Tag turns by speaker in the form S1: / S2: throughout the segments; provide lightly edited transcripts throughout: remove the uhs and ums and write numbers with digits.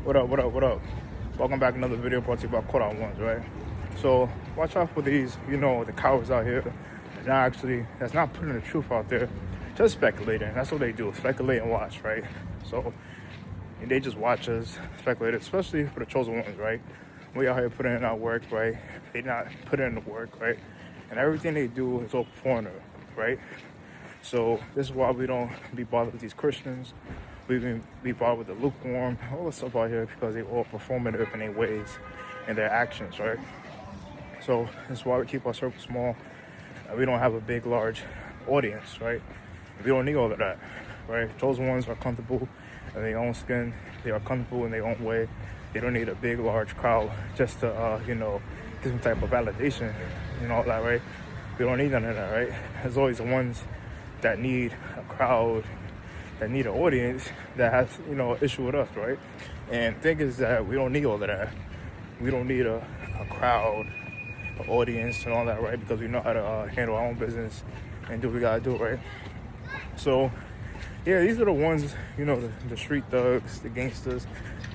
S1: What up, what up, what up? Welcome back to another video brought to you by Caught Out Ones, right? So watch out for these, the cowards out here that's not putting the truth out there, just speculating. That's what they do, speculate and watch, right? So they just watch us speculate, especially for the chosen ones, right? We out here putting in our work, right? They not putting in the work, right? And everything they do is all performative, right? So this is why we don't be bothered with these Christians. We even be bothered with the lukewarm, all the stuff out here, because they all performative in their ways and their actions, right? So that's why we keep our circle small. We don't have a big, large audience, right? We don't need all of that, right? Chosen ones are comfortable in their own skin. They are comfortable in their own way. They don't need a big, large crowd just to, get some type of validation and all that, right? We don't need none of that, right? There's always the ones that need a crowd, that need an audience, that has, an issue with us, right? And the thing is that we don't need all of that. We don't need a crowd, an audience, and all that, right? Because we know how to handle our own business and do what we gotta do, right? So, yeah, these are the ones, the street thugs, the gangsters,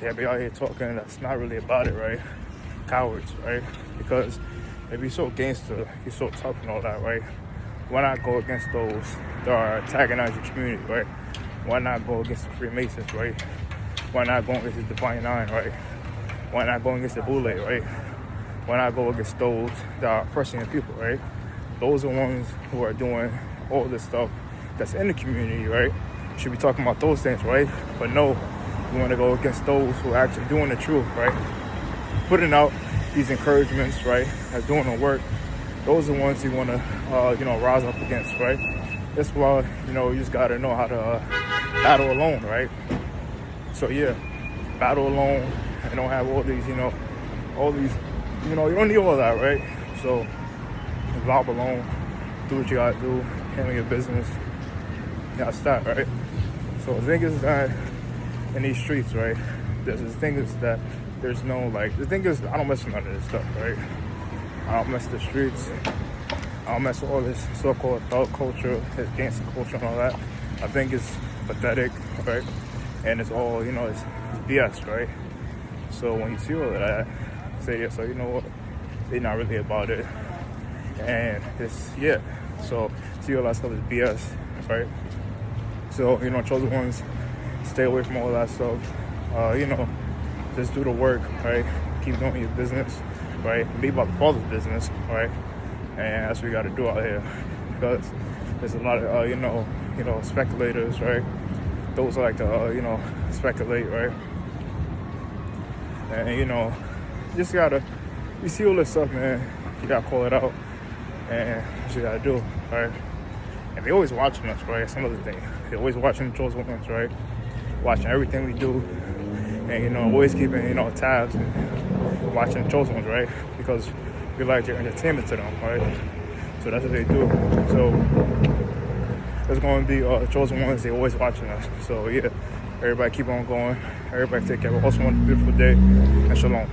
S1: that be out here talking that's not really about it, right? Cowards, right? Because if you're so gangster, you're so tough and all that, right? Why not go against those that are antagonizing your community, right? Why not go against the Freemasons, right? Why not go against the Divine Nine, right? Why not go against the Boule, right? Why not go against those that are oppressing the people, right? Those are the ones who are doing all this stuff that's in the community, right? You should be talking about those things, right? But no, you want to go against those who are actually doing the truth, right? Putting out these encouragements, right? That's doing the work. Those are the ones you want to, rise up against, right? That's why, you just got to know how to battle alone, right? So, yeah, battle alone and don't have all these, you don't need all of that, right? So, vibe alone, do what you got to do, handle your business, you got to stop, right? So, the thing is that in these streets, right, the thing is that there's no, the thing is, I don't mess with none of this stuff, right? I don't mess with the streets. I don't mess with all this so-called adult culture, this gangster culture and all that. I think it's pathetic, right? And it's all, it's BS, right? So when you see all of that, say, yeah, so you know what? They're not really about it. And it's, yeah. So see all that stuff is BS, right? So, chosen ones, stay away from all that stuff. Just do the work, right? Keep doing your business, right? Be about the Father's business, right? And that's what we got to do out here, because there's a lot of speculators, right? Those like to speculate, right? And you just gotta, you see all this stuff, man, you gotta call it out, and that's what you gotta do, right? And they always watching us, right? Some other thing, they're always watching the chosen ones, right? Watching everything we do, and always keeping tabs and watching the chosen ones, right? Because we like their entertainment to them, right? So that's what they do. So there's going to be the chosen ones. They always watching us. So yeah, everybody keep on going. Everybody take care. Also, one beautiful day and shalom.